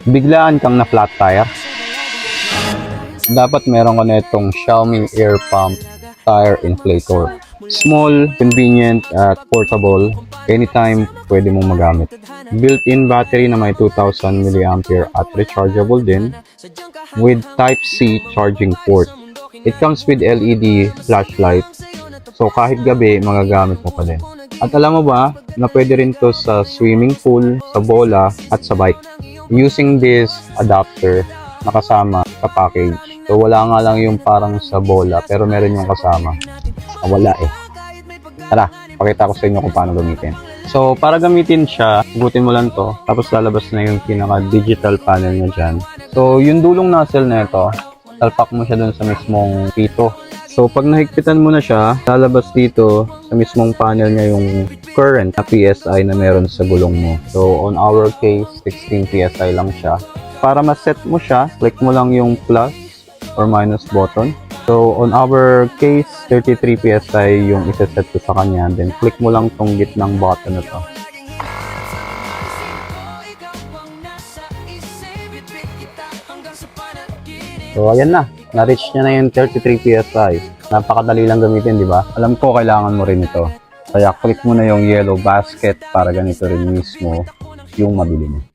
Biglaan kang na flat tire, dapat meron ka na itong Xiaomi Air Pump Tire Inflator. Small, convenient, at portable. Anytime pwede mong magamit. Built-in battery na may 2000 mAh at rechargeable din with Type-C charging port. It comes with LED flashlight, so kahit gabi magagamit mo pa din. At alam mo ba na pwede rin to sa swimming pool, sa bola, at sa bike. Using this adapter nakasama sa package. So wala nga lang yung parang sa bola pero meron yung kasama. Wala eh. Tara, pakita ko sa inyo kung paano gamitin. So para gamitin siya, hugutin mo lang to, tapos lalabas na yung pinaka-digital panel niya dyan. So yung dulong nozzle na ito, talpak mo siya dun sa mismong pito. So pag nahigpitan mo na siya, lalabas dito sa mismong panel niya yung current na PSI na meron sa gulong mo. So on our case, 16 PSI lang siya. Para ma-set mo siya, click mo lang yung plus or minus button. So on our case, 33 PSI yung isa-set ko sa kanya. Then click mo lang tong gitnang button na to. So ayan na, na-reach niya na yung 33 PSI. Napakadali lang gamitin, di ba? Alam ko kailangan mo rin ito. Kaya click mo na yung yellow basket para ganito rin mismo yung mabili mo.